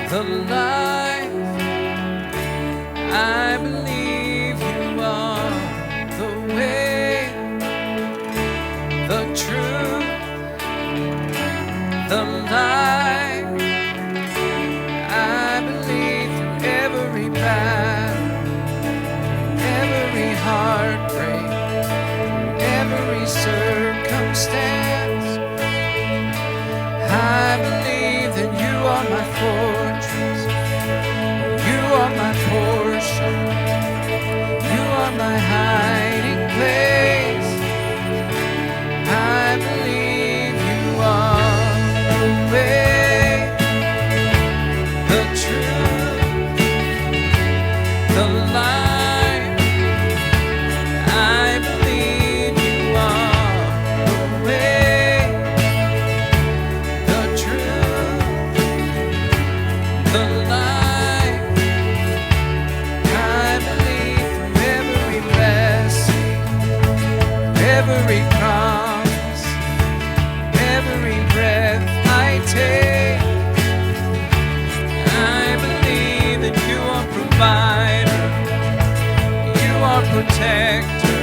the life. I believe you are the way, the truth, the life. I believe through every battle, every heartbreak, every circumstance. I believe that you are my fortress, you are my portion, you are my hiding place. I believe you are the way, the truth, the life. I believe you are the way, the truth, the life. I believe through every blessing, every promise, every breath I take. I believe that you are provider, you are protector,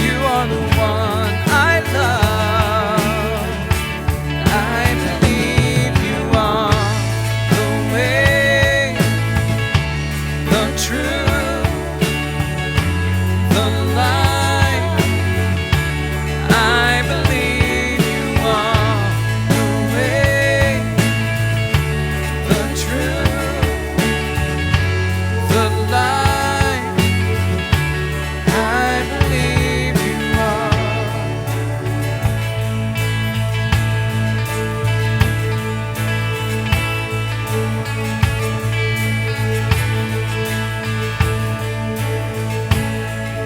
you are the one I love. I believe you are the way, the truth, the life. I believe you are the way, the truth, the life. I believe you are.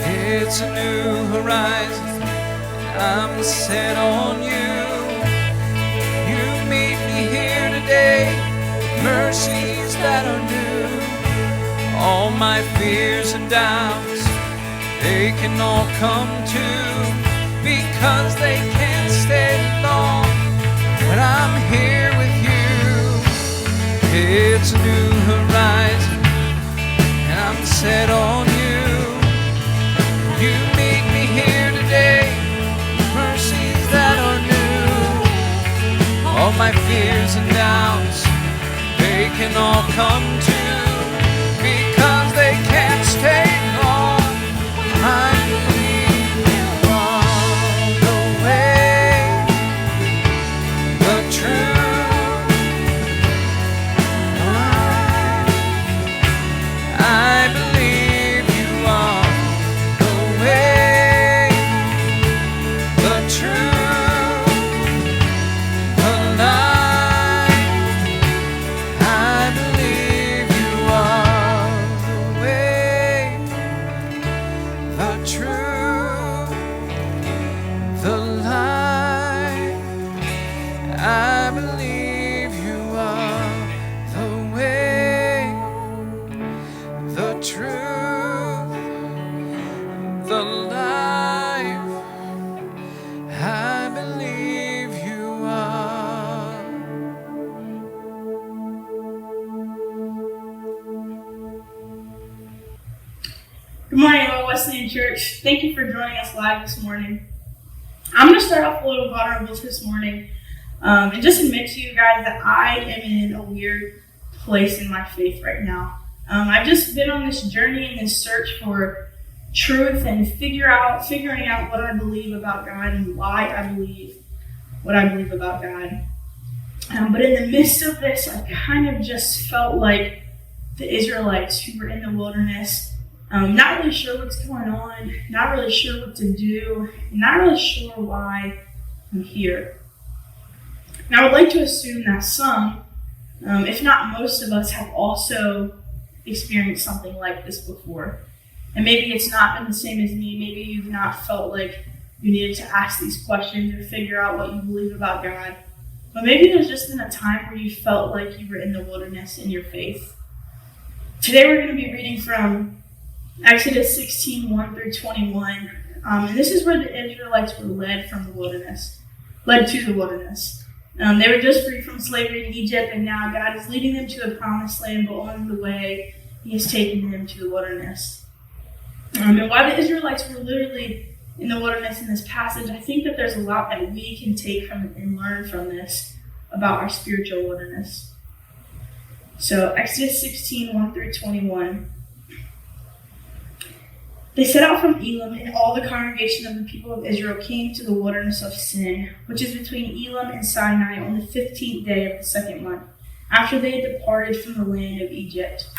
It's a new horizon, and I'm set on you. You meet me here today, mercies that are new. All my fears and doubts, they can all come true, because they can't stay long when I'm here with you. It's a new horizon, and I'm set on you. You meet me here today, mercies that are new. All my fears and doubts, they can all come true, because they can't stay long. I believe you are the way, the truth. I believe you are the way, the truth, the life. I believe you are the way, the truth, the life. I believe you are the way, the truth, the life. I believe you are. Good morning, Lord Wesleyan Church. Thank you for joining us live this morning. I'm going to start off a little vulnerable this morning and just admit to you guys that I am in a weird place in my faith right now. I've just been on this journey and this search for truth and figuring out what I believe about God and why I believe what I believe about God. But in the midst of this, I kind of just felt like the Israelites who were in the wilderness, not really sure what's going on, not really sure what to do, not really sure why I'm here. Now, I would like to assume that some, if not most of us, have also experienced something like this before. And maybe it's not been the same as me. Maybe you've not felt like you needed to ask these questions or figure out what you believe about God. But maybe there's just been a time where you felt like you were in the wilderness in your faith. Today we're going to be reading from Exodus 16, 1 through 21. And this is where the Israelites were led to the wilderness. They were just free from slavery in Egypt, and now God is leading them to the promised land, but on the way, he is taking them to the wilderness. And while the Israelites were literally in the wilderness in this passage, I think that there's a lot that we can take from and learn from this about our spiritual wilderness. So Exodus 16, 1 through 21. They set out from Elim, and all the congregation of the people of Israel came to the wilderness of Sin, which is between Elim and Sinai, on the 15th day of the second month, after they had departed from the land of Egypt.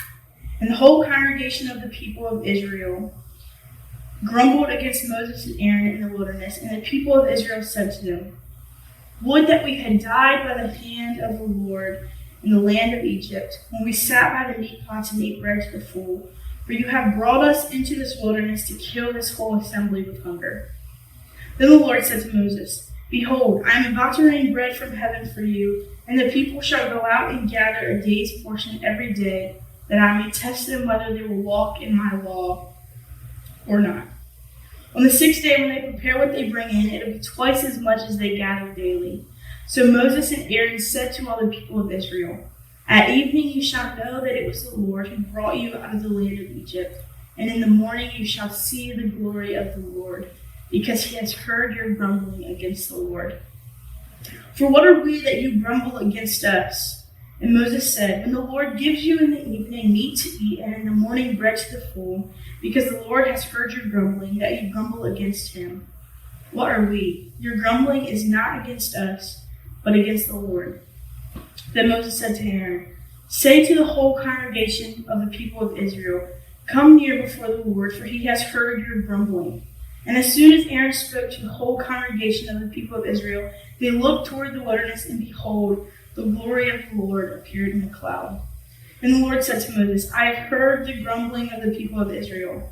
And the whole congregation of the people of Israel grumbled against Moses and Aaron in the wilderness, and the people of Israel said to them, "Would that we had died by the hand of the Lord in the land of Egypt, when we sat by the meat pots and ate bread to the full. For you have brought us into this wilderness to kill this whole assembly with hunger." Then the Lord said to Moses, "Behold, I am about to rain bread from heaven for you, and the people shall go out and gather a day's portion every day, that I may test them whether they will walk in my law or not. On the sixth day, when they prepare what they bring in, it will be twice as much as they gather daily." So Moses and Aaron said to all the people of Israel, "At evening you shall know that it was the Lord who brought you out of the land of Egypt, and in the morning you shall see the glory of the Lord, because he has heard your grumbling against the Lord. For what are we that you grumble against us?" And Moses said, "When the Lord gives you in the evening meat to eat, and in the morning bread to the full, because the Lord has heard your grumbling, that you grumble against him. What are we? Your grumbling is not against us, but against the Lord." Then Moses said to Aaron, "Say to the whole congregation of the people of Israel, 'Come near before the Lord, for he has heard your grumbling.'" And as soon as Aaron spoke to the whole congregation of the people of Israel, they looked toward the wilderness, and behold, the glory of the Lord appeared in the cloud. And the Lord said to Moses, "I have heard the grumbling of the people of Israel.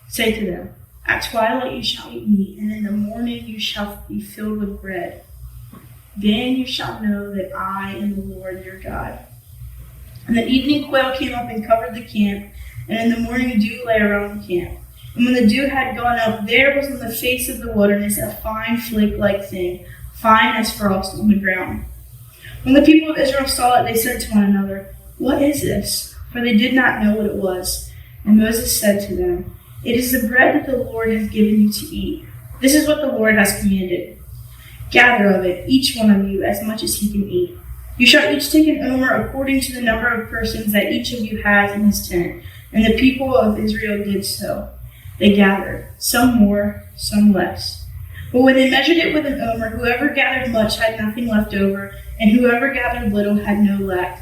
Say to them, 'At twilight you shall eat meat, and in the morning you shall be filled with bread. Then you shall know that I am the Lord your God.'" And the evening quail came up and covered the camp, and in the morning dew lay around the camp. And when the dew had gone up, there was on the face of the wilderness a fine flake-like thing, fine as frost on the ground. When the people of Israel saw it, they said to one another, "What is this?" For they did not know what it was. And Moses said to them, "It is the bread that the Lord has given you to eat. This is what the Lord has commanded. Gather of it, each one of you, as much as he can eat. You shall each take an omer according to the number of persons that each of you has in his tent." And the people of Israel did so. They gathered, some more, some less. But when they measured it with an omer, whoever gathered much had nothing left over, and whoever gathered little had no lack.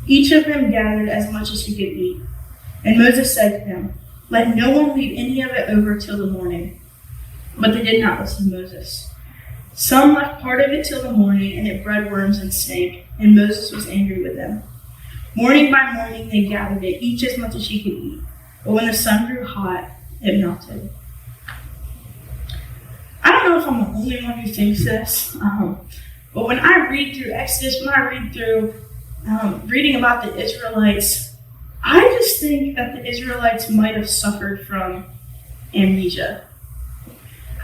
Each of them gathered as much as he could eat. And Moses said to them, "Let no one leave any of it over till the morning." But they did not listen to Moses. Some left part of it till the morning, and it bred worms and stank, and Moses was angry with them. Morning by morning they gathered it, each as much as he could eat. But when the sun grew hot, it melted. I don't know if I'm the only one who thinks this, but when I read through Exodus, when I read through reading about the Israelites, I just think that the Israelites might have suffered from amnesia.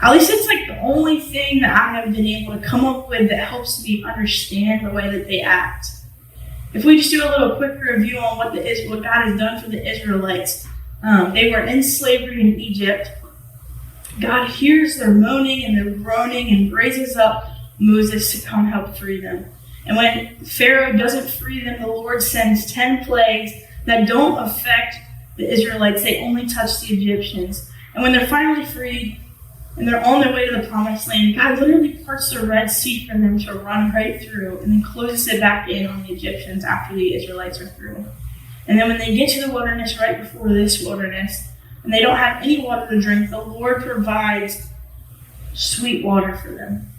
At least it's like the only thing that I have been able to come up with that helps me understand the way that they act. If we just do a little quick review on what God has done for the Israelites, they were in slavery in Egypt. God hears their moaning and their groaning and raises up Moses to come help free them. And when Pharaoh doesn't free them, the Lord sends 10 plagues that don't affect the Israelites. They only touch the Egyptians. And when they're finally freed and they're on their way to the promised land, God literally parts the Red Sea for them to run right through and then closes it back in on the Egyptians after the Israelites are through. And then when they get to the wilderness, right before this wilderness, and they don't have any water to drink, the Lord provides sweet water for them.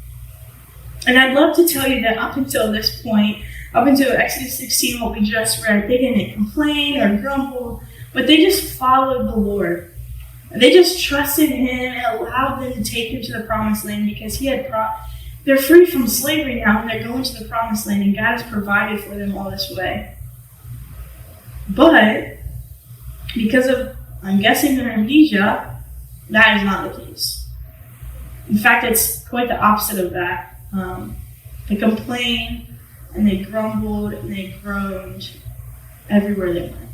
And I'd love to tell you that up until this point, up until Exodus 16, what we just read, they didn't complain or grumble, but they just followed the Lord. They just trusted him and allowed them to take them to the promised land because they're free from slavery now and they're going to the promised land, and God has provided for them all this way. But because of, I'm guessing, their amnesia, that is not the case. In fact, it's quite the opposite of that. They complained and they grumbled and they groaned everywhere they went.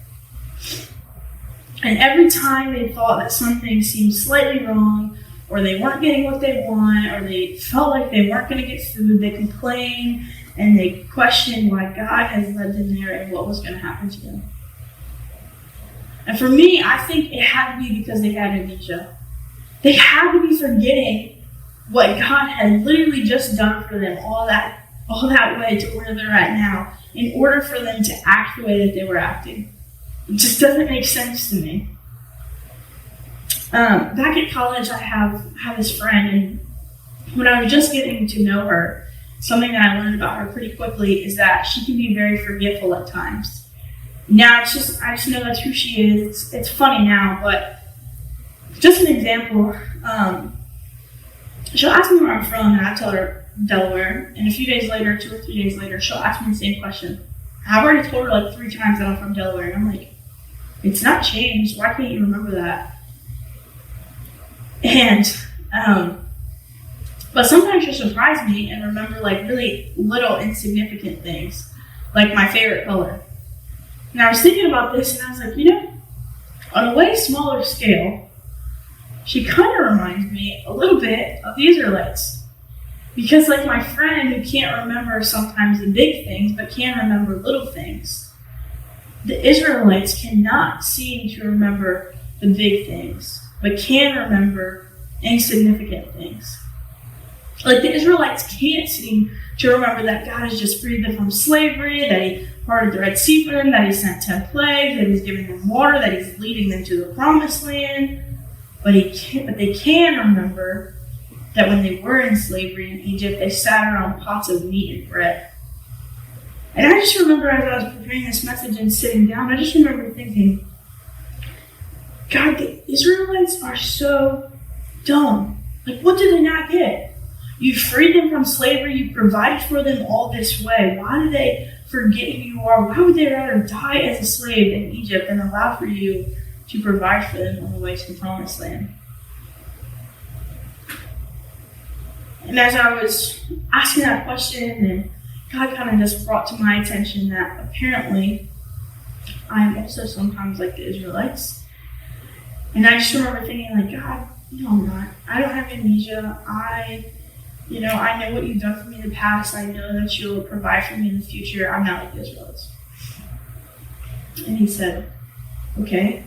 And every time they thought that something seemed slightly wrong, or they weren't getting what they want, or they felt like they weren't going to get food, they complained and they questioned why God has led them there and what was going to happen to them. And for me, I think it had to be because they had amnesia. They had to be forgetting what God had literally just done for them all that way to where they're at now, in order for them to act the way that they were acting. It just doesn't make sense to me. Back at college, I have this friend, and when I was just getting to know her, something that I learned about her pretty quickly is that she can be very forgetful at times. Now, I just know that's who she is. It's funny now, but just an example. She'll ask me where I'm from, and I tell her Delaware, and a few days later, 2 or 3 days later, she'll ask me the same question. I've already told her like 3 times that I'm from Delaware, and I'm like, it's not changed. Why can't you remember that? And, but sometimes she'll surprise me and remember like really little insignificant things, like my favorite color. And I was thinking about this, and I was like, on a way smaller scale, she kind of reminds me a little bit of the Israelites. Because like my friend who can't remember sometimes the big things, but can remember little things, the Israelites cannot seem to remember the big things, but can remember insignificant things. Like the Israelites can't seem to remember that God has just freed them from slavery, that He parted the Red Sea for them, that He sent 10 plagues, that He's giving them water, that He's leading them to the Promised Land. But they can remember that when they were in slavery in Egypt, they sat around pots of meat and bread. And I just remember as I was preparing this message and sitting down, I just remember thinking, God, the Israelites are so dumb. Like, what did they not get? You freed them from slavery. You provided for them all this way. Why do they forget who you are? Why would they rather die as a slave in Egypt than allow for you to provide for them on the way to the Promised Land? And as I was asking that question, and God kind of just brought to my attention that apparently I am also sometimes like the Israelites. And I just remember thinking, like, God, no, I'm not. I don't have amnesia. I know what you've done for me in the past. I know that you'll provide for me in the future. I'm not like the Israelites. And He said, okay,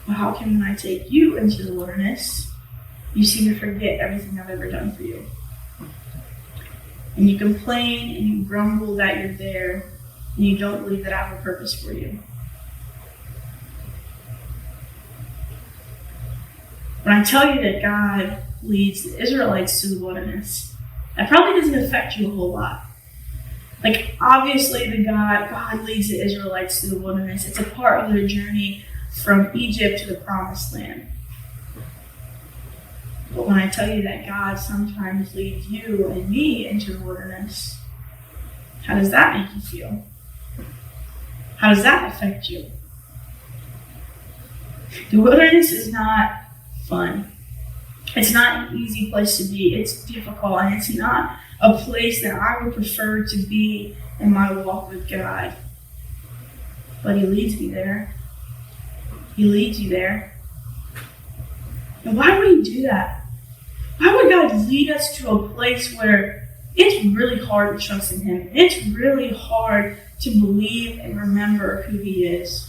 well, how come when I take you into the wilderness, you seem to forget everything I've ever done for you? And you complain and you grumble that you're there, and you don't believe that I have a purpose for you. When I tell you that God leads the Israelites to the wilderness, that probably doesn't affect you a whole lot. Like, obviously, God leads the Israelites to the wilderness. It's a part of their journey from Egypt to the Promised Land. But when I tell you that God sometimes leads you and me into the wilderness, how does that make you feel? How does that affect you? The wilderness is not fun. It's not an easy place to be. It's difficult, and it's not a place that I would prefer to be in my walk with God. But He leads me there. He leads you there. And why would He do that? Why would God lead us to a place where it's really hard to trust in Him? It's really hard to believe and remember who He is.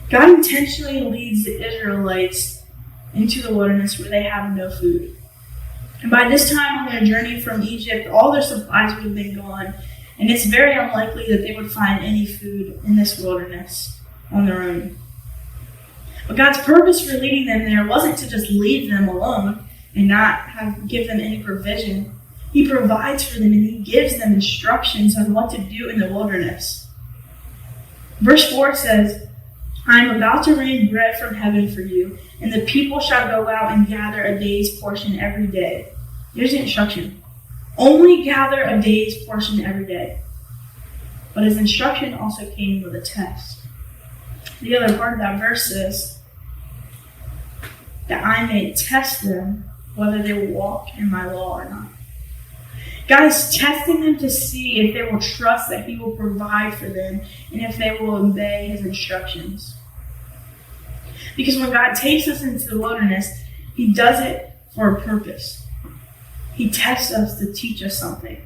God intentionally leads the Israelites into the wilderness where they have no food. And by this time on their journey from Egypt, all their supplies would have been gone, and it's very unlikely that they would find any food in this wilderness on their own. But God's purpose for leading them there wasn't to just leave them alone and not give them any provision. He provides for them, and He gives them instructions on what to do in the wilderness. Verse 4 says, I am about to rain bread from heaven for you, and the people shall go out and gather a day's portion every day. Here's the instruction. Only gather a day's portion every day. But His instruction also came with a test. The other part of that verse says that I may test them whether they will walk in my law or not. God is testing them to see if they will trust that He will provide for them and if they will obey His instructions. Because when God takes us into the wilderness, He does it for a purpose. He tests us to teach us something.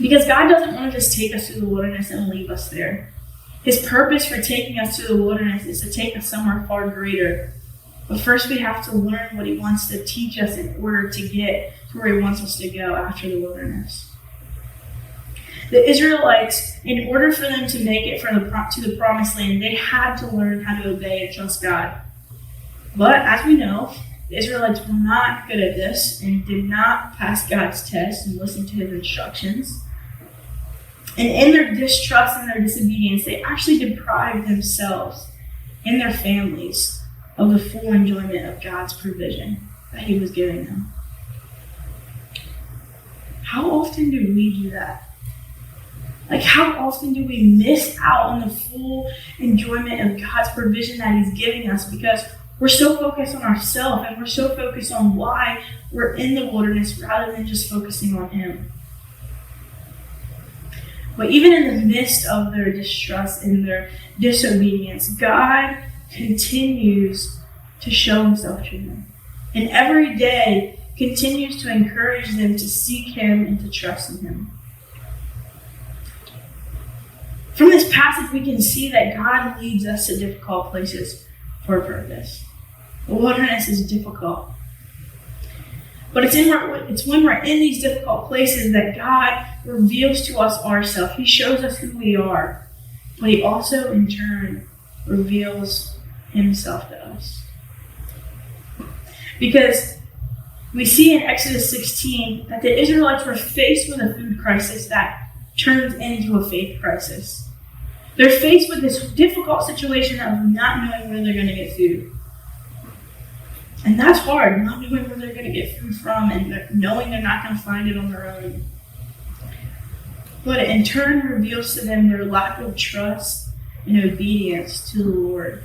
Because God doesn't want to just take us through the wilderness and leave us there. His purpose for taking us through the wilderness is to take us somewhere far greater. But first we have to learn what He wants to teach us in order to get to where He wants us to go after the wilderness. The Israelites, in order for them to make it to the promised land, they had to learn how to obey and trust God. But as we know, the Israelites were not good at this and did not pass God's test and listen to His instructions. And in their distrust and their disobedience, they actually deprived themselves and their families of the full enjoyment of God's provision that He was giving them. How often do we do that? Like, how often do we miss out on the full enjoyment of God's provision that He's giving us because we're so focused on ourselves and we're so focused on why we're in the wilderness rather than just focusing on Him? But even in the midst of their distrust and their disobedience, God continues to show Himself to them. And every day continues to encourage them to seek Him and to trust in Him. From this passage, we can see that God leads us to difficult places for a purpose. The wilderness is difficult. But it's when we're in these difficult places that God reveals to us ourselves. He shows us who we are. But He also, in turn, reveals Himself to us. Because we see in Exodus 16 that the Israelites were faced with a food crisis that turns into a faith crisis. They're faced with this difficult situation of not knowing where they're going to get food. And that's hard, not knowing where they're going to get food from and knowing they're not going to find it on their own. But it in turn reveals to them their lack of trust and obedience to the Lord.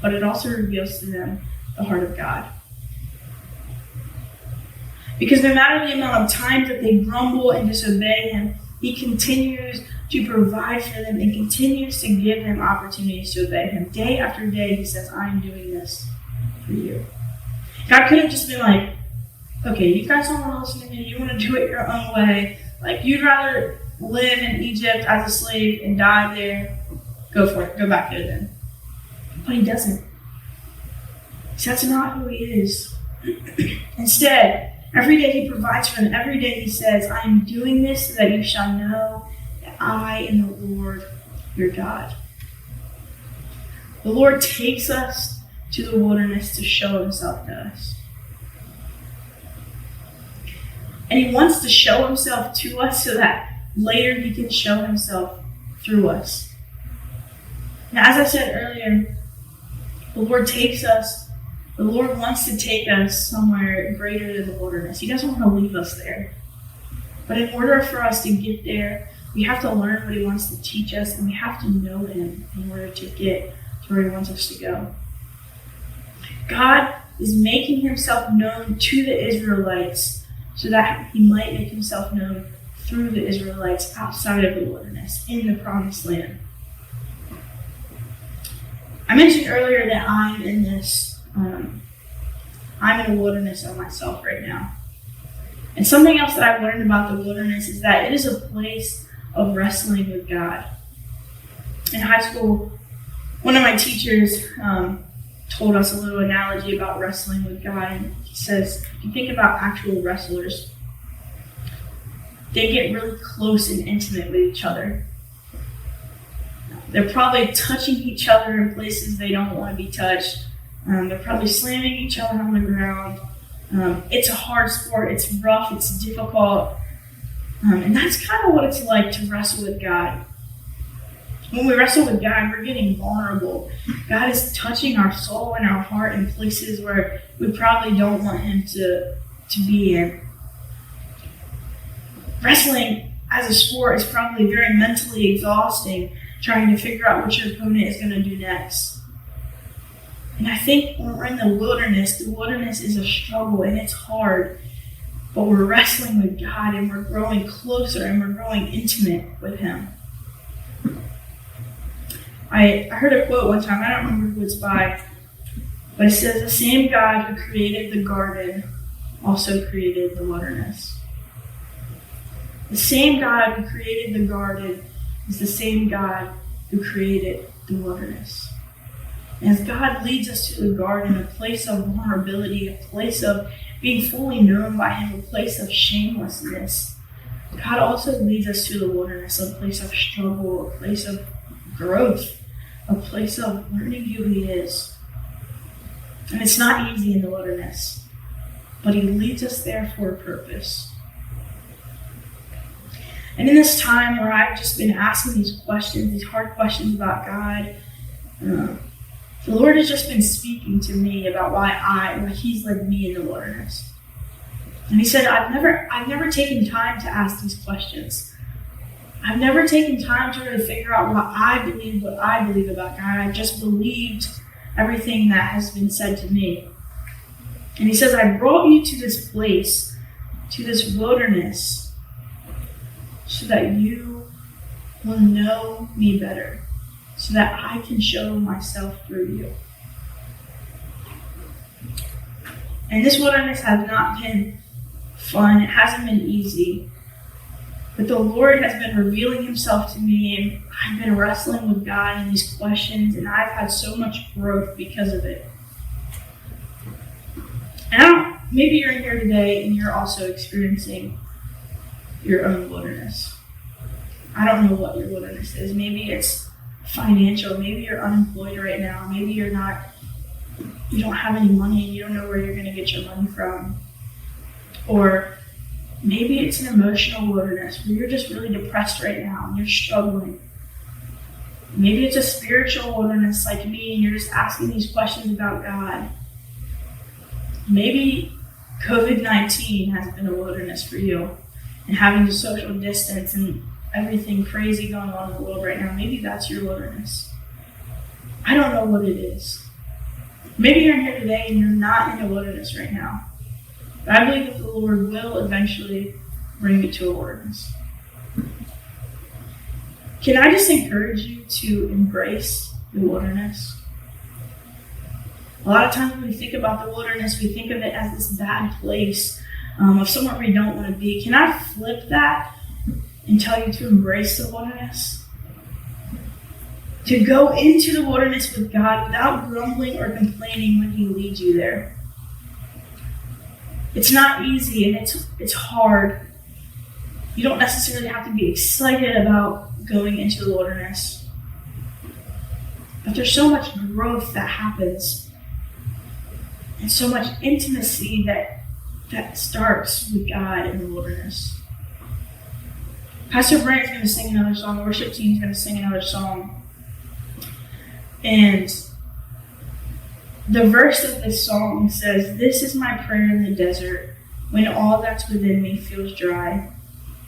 But it also reveals to them the heart of God. Because no matter the amount of times that they grumble and disobey Him, He continues to provide for them and continues to give them opportunities to obey Him. Day after day, He says, I am doing this for you. God could have just been like, okay, you guys don't want to listen to me. You want to do it your own way. Like, you'd rather live in Egypt as a slave and die there. Go for it. Go back there then. But He doesn't. That's not who He is. Instead, every day He provides for them. Every day He says, I am doing this so that you shall know that I am the Lord your God. The Lord takes us to the wilderness to show Himself to us. And He wants to show Himself to us so that later He can show Himself through us. Now, as I said earlier, the Lord wants to take us somewhere greater than the wilderness. He doesn't want to leave us there. But in order for us to get there, we have to learn what He wants to teach us, and we have to know Him in order to get to where He wants us to go. God is making Himself known to the Israelites so that He might make Himself known through the Israelites outside of the wilderness, in the promised land. I mentioned earlier that I'm in a wilderness of myself right now. And something else that I've learned about the wilderness is that it is a place of wrestling with God. In high school, one of my teachers told us a little analogy about wrestling with God. And he says, if you think about actual wrestlers, they get really close and intimate with each other. They're probably touching each other in places they don't want to be touched. They're probably slamming each other on the ground. It's a hard sport. It's rough. It's difficult. And that's kind of what it's like to wrestle with God. When we wrestle with God, we're getting vulnerable. God is touching our soul and our heart in places where we probably don't want Him to be in. Wrestling as a sport is probably very mentally exhausting, trying to figure out what your opponent is going to do next. And I think when we're in the wilderness is a struggle and it's hard. But we're wrestling with God and we're growing closer and we're growing intimate with Him. I heard a quote one time, I don't remember who it's by, but it says, the same God who created the garden also created the wilderness. The same God who created the garden is the same God who created the wilderness. And as God leads us to the garden, a place of vulnerability, a place of being fully known by Him, a place of shamelessness, God also leads us to the wilderness, a place of struggle, a place of growth, a place of learning who He is. And it's not easy in the wilderness, but He leads us there for a purpose. And in this time where I've just been asking these questions, these hard questions about God, the Lord has just been speaking to me about why He's led me in the wilderness. And He said, I've never taken time to ask these questions. I've never taken time to really figure out what I believe about God. I just believed everything that has been said to me. And He says, I brought you to this place, to this wilderness, so that you will know me better, so that I can show myself through you. And this wilderness has not been fun. It hasn't been easy. But the Lord has been revealing Himself to me, and I've been wrestling with God in these questions, and I've had so much growth because of it. And maybe you're in here today and you're also experiencing your own wilderness. I don't know what your wilderness is. Maybe it's financial. Maybe you're unemployed right now. Maybe you don't have any money and you don't know where you're going to get your money from. Or maybe it's an emotional wilderness where you're just really depressed right now and you're struggling. Maybe it's a spiritual wilderness like me and you're just asking these questions about God. Maybe COVID-19 has been a wilderness for you and having to social distance and everything crazy going on in the world right now. Maybe that's your wilderness. I don't know what it is. Maybe you're in here today and you're not in a wilderness right now. But I believe that the Lord will eventually bring you to a wilderness. Can I just encourage you to embrace the wilderness? A lot of times when we think about the wilderness, we think of it as this bad place of somewhere we don't want to be. Can I flip that and tell you to embrace the wilderness? To go into the wilderness with God without grumbling or complaining when He leads you there. It's not easy and it's hard. You don't necessarily have to be excited about going into the wilderness. But there's so much growth that happens. And so much intimacy that starts with God in the wilderness. Pastor Brandon's going to sing another song. The worship team's going to sing another song. And the verse of this song says, "This is my prayer in the desert, when all that's within me feels dry.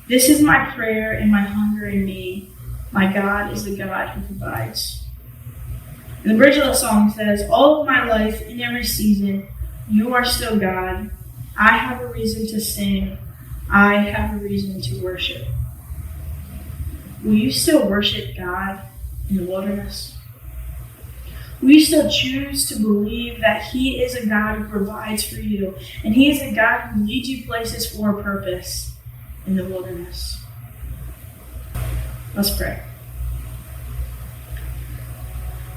This is my prayer and my hunger in me. My God is the God who provides." And the bridge of the song says, "All of my life, in every season, you are still God. I have a reason to sing. I have a reason to worship." Will you still worship God in the wilderness? Will you still choose to believe that He is a God who provides for you, and He is a God who leads you places for a purpose in the wilderness? Let's pray.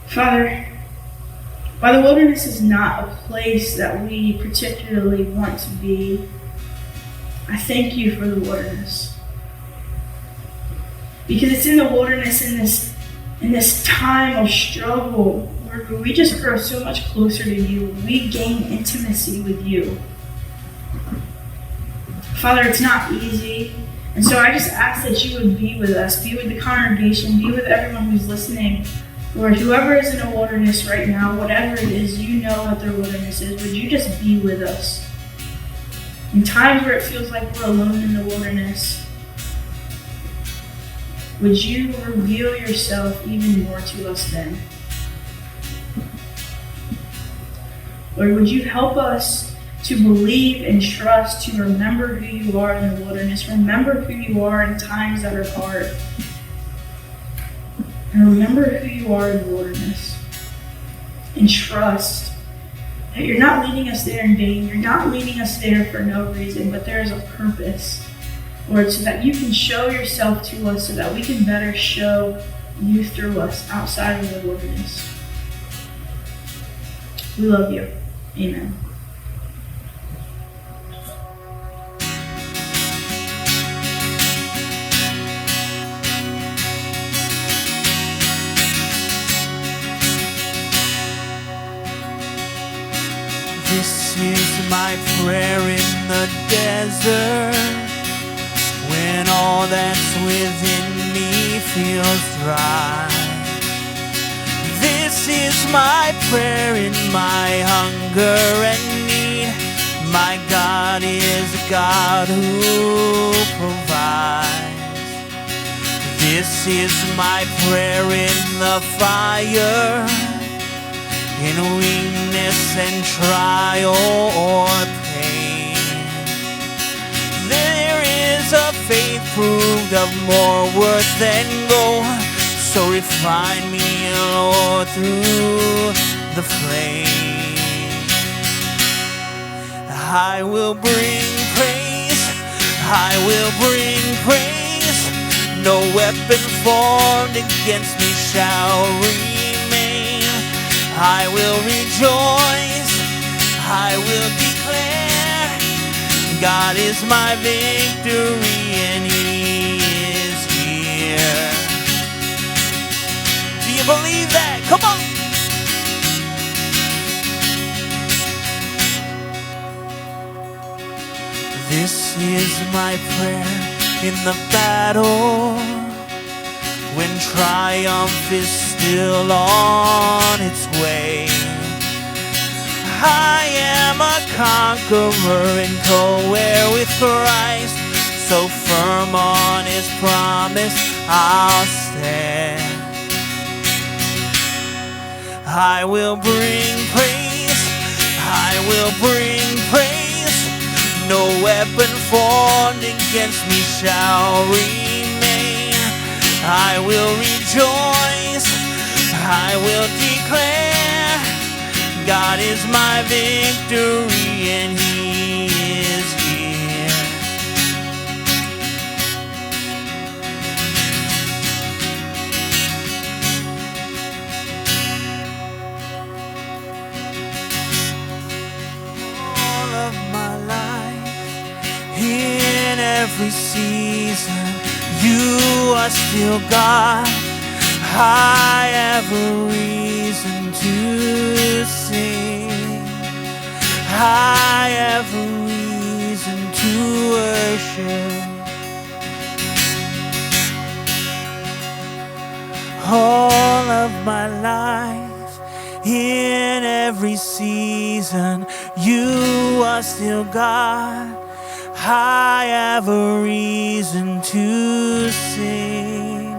Father, while the wilderness is not a place that we particularly want to be, I thank you for the wilderness. Because it's in the wilderness, in this time of struggle, where we just grow so much closer to you. We gain intimacy with you. Father, it's not easy. And so I just ask that you would be with us, be with the congregation, be with everyone who's listening. Lord, whoever is in a wilderness right now, whatever it is, you know what their wilderness is. Would you just be with us? In times where it feels like we're alone in the wilderness, would you reveal yourself even more to us then? Lord, would you help us to believe and trust, to remember who you are in the wilderness, remember who you are in times that are hard, and remember who you are in the wilderness, and trust that you're not leading us there in vain, you're not leading us there for no reason, but there is a purpose, Lord, so that you can show yourself to us, so that we can better show you through us outside of the wilderness. We love you. Amen. This is my prayer in the desert, when all that's within me feels dry. This is my prayer in my hunger and need. My God is a God who provides. This is my prayer in the fire, in weakness and trial or pain. There is a faith proved of more worth than gold, so refine me, Lord, through the flame. I will bring praise, I will bring praise. No weapon formed against me shall remain. I will rejoice, I will declare, God is my victory and He is here. Do you believe that? Come on! This is my prayer in the battle, when triumph is still on its way. I am a conqueror and co-heir with Christ, so firm on His promise I'll stand. I will bring praise, I will bring praise. No weapon formed against me shall remain. I will rejoice, I will declare, God is my victory and He is here. All of my life, in every season, you are still God. I have a reason to sing. I have a reason to worship. All of my life, in every season, you are still God. I have a reason to sing.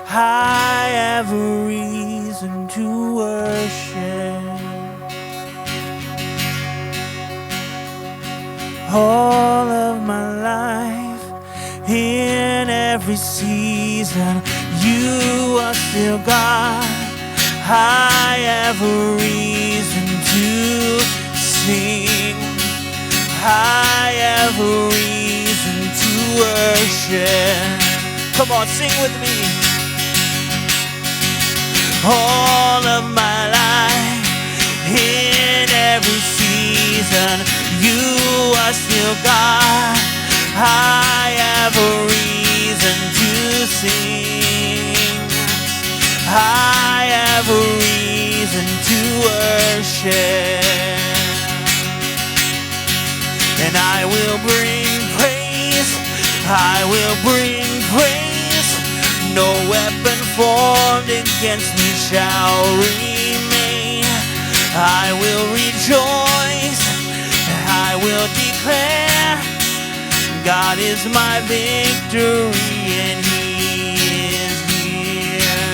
I have a reason to worship. All of my life, in every season, you are still God. I have a reason to sing. I have a reason to worship. Come on, sing with me. All of my life, in every season, you are still God. I have a reason to sing. I have a reason to worship. And I will bring praise, I will bring praise. No weapon formed against me shall remain. I will rejoice, I will declare, God is my victory and He is here.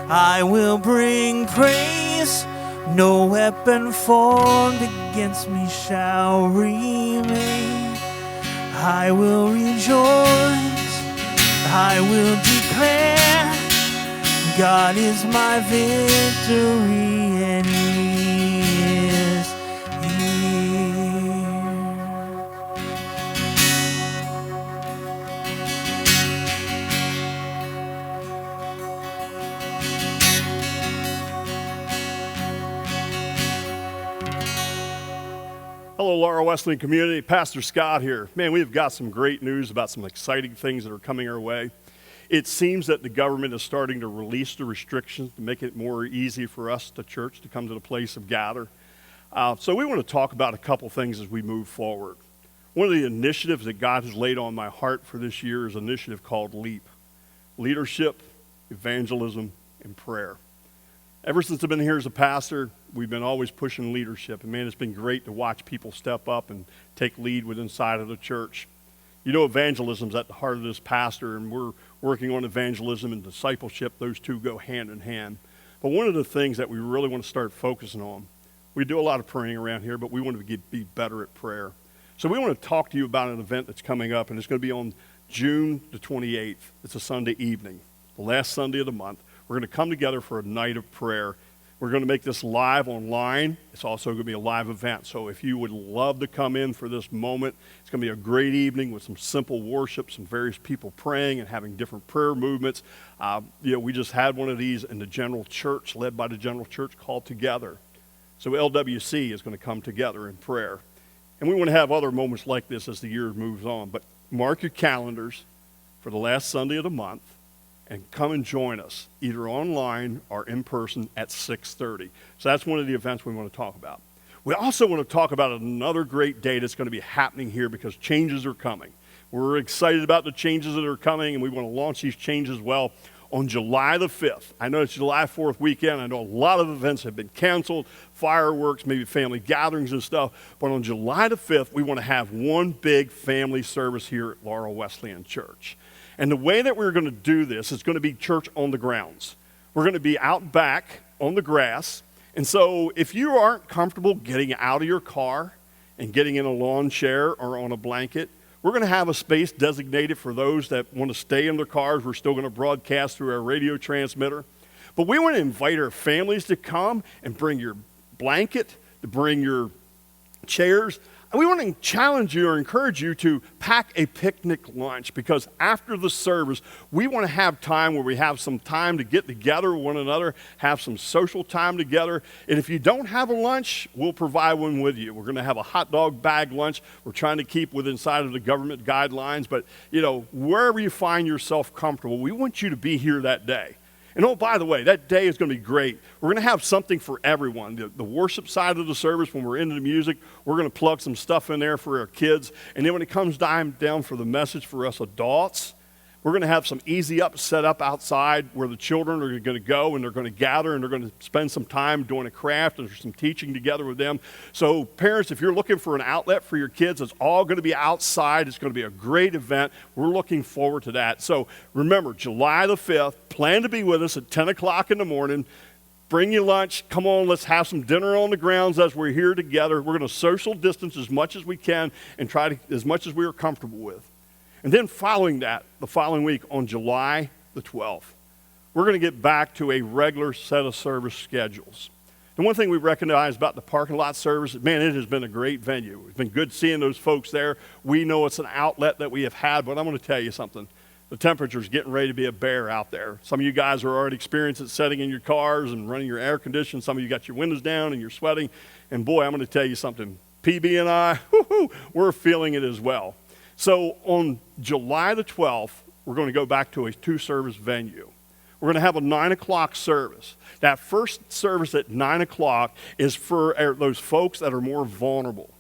I will bring praise. No weapon formed against me shall remain. I will rejoice. I will declare God is my victory and He is here. Hello, Laurel Wesleyan community. Pastor Scott here. Man, we've got some great news about some exciting things that are coming our way. It seems that the government is starting to release the restrictions to make it more easy for us, the church, to come to the place of gather. So we want to talk about a couple things as we move forward. One of the initiatives that God has laid on my heart for this year is an initiative called LEAP. Leadership, Evangelism, and Prayer. Ever since I've been here as a pastor, we've been always pushing leadership. And man, it's been great to watch people step up and take lead within inside of the church. You know, evangelism's at the heart of this pastor, and we're working on evangelism and discipleship. Those two go hand in hand. But one of the things that we really want to start focusing on, we do a lot of praying around here, but we want to be better at prayer. So we want to talk to you about an event that's coming up, and it's going to be on June the 28th. It's a Sunday evening, the last Sunday of the month. We're going to come together for a night of prayer. We're going to make this live online. It's also going to be a live event. So if you would love to come in for this moment, it's going to be a great evening with some simple worship, some various people praying and having different prayer movements. We just had one of these in the general church, led by the general church, called Together. So LWC is going to come together in prayer. And we want to have other moments like this as the year moves on. But mark your calendars for the last Sunday of the month and come and join us, either online or in person at 6:30. So that's one of the events we want to talk about. We also want to talk about another great day that's going to be happening here because changes are coming. We're excited about the changes that are coming, and we want to launch these changes well on July the 5th. I know it's July 4th weekend. I know a lot of events have been canceled, fireworks, maybe family gatherings and stuff. But on July the 5th, we want to have one big family service here at Laurel Wesleyan Church. And the way that we're going to do this is going to be church on the grounds. We're going to be out back on the grass. And so if you aren't comfortable getting out of your car and getting in a lawn chair or on a blanket, we're going to have a space designated for those that want to stay in their cars. We're still going to broadcast through our radio transmitter. But we want to invite our families to come and bring your blanket, to bring your chairs. And we want to challenge you or encourage you to pack a picnic lunch because after the service, we want to have time where we have some time to get together with one another, have some social time together. And if you don't have a lunch, we'll provide one with you. We're going to have a hot dog bag lunch. We're trying to keep within inside of the government guidelines. But, wherever you find yourself comfortable, we want you to be here that day. And oh, by the way, that day is going to be great. We're going to have something for everyone. The worship side of the service, when we're into the music, we're going to plug some stuff in there for our kids. And then when it comes down for the message for us adults, we're going to have some easy up set up outside where the children are going to go and they're going to gather and they're going to spend some time doing a craft and there's some teaching together with them. So parents, if you're looking for an outlet for your kids, it's all going to be outside. It's going to be a great event. We're looking forward to that. So remember, July the 5th, plan to be with us at 10 o'clock in the morning. Bring your lunch. Come on, let's have some dinner on the grounds as we're here together. We're going to social distance as much as we can and try to, as much as we are comfortable with. And then following that, the following week on July the 12th, we're going to get back to a regular set of service schedules. The one thing we recognize about the parking lot service, man, it has been a great venue. It's been good seeing those folks there. We know it's an outlet that we have had, but I'm going to tell you something. The temperature's getting ready to be a bear out there. Some of you guys are already experiencing setting in your cars and running your air conditioning. Some of you got your windows down and you're sweating. And boy, I'm going to tell you something. PB and I, we're feeling it as well. So on July the 12th, we're going to go back to a two-service venue. We're going to have a 9 o'clock service. That first service at 9 o'clock is for those folks that are more vulnerable.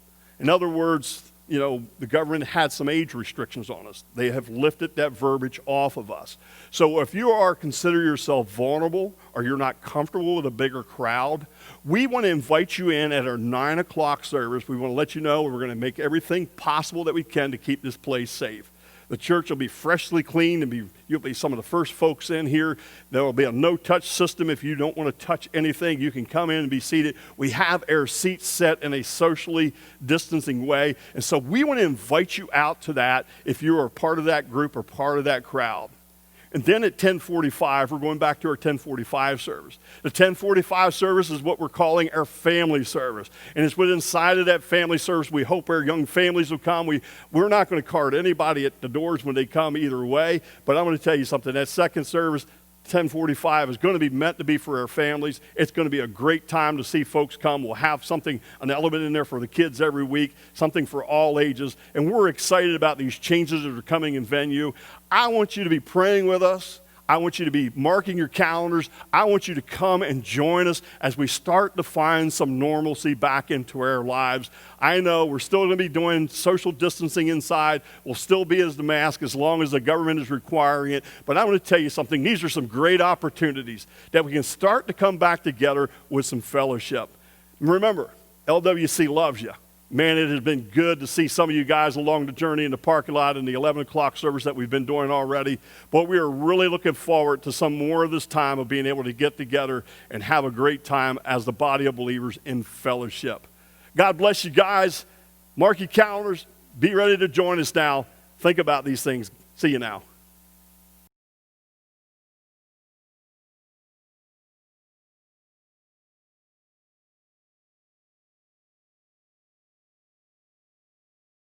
In other words, the government had some age restrictions on us. They have lifted that verbiage off of us. So if you consider yourself vulnerable or you're not comfortable with a bigger crowd, we want to invite you in at our 9 o'clock service. We want to let you know we're going to make everything possible that we can to keep this place safe. The church will be freshly cleaned and you'll be some of the first folks in here. There will be a no-touch system. If you don't want to touch anything, you can come in and be seated. We have our seats set in a socially distancing way. And so we want to invite you out to that if you are part of that group or part of that crowd. And then at 10:45, we're going back to our 10:45 service. The 10:45 service is what we're calling our family service. And it's within inside of that family service, we hope our young families will come. We're not going to card anybody at the doors when they come either way. But I'm going to tell you something. That second service, 10:45, is going to be meant to be for our families. It's going to be a great time to see folks come. We'll have something, an element in there for the kids every week, something for all ages. And we're excited about these changes that are coming in venue. I want you to be praying with us. I want you to be marking your calendars. I want you to come and join us as we start to find some normalcy back into our lives. I know we're still going to be doing social distancing inside. We'll still be as the mask as long as the government is requiring it. But I want to tell you something. These are some great opportunities that we can start to come back together with some fellowship. And remember, LWC loves you. Man, it has been good to see some of you guys along the journey in the parking lot in the 11 o'clock service that we've been doing already. But we are really looking forward to some more of this time of being able to get together and have a great time as the body of believers in fellowship. God bless you guys. Mark your calendars. Be ready to join us now. Think about these things. See you now.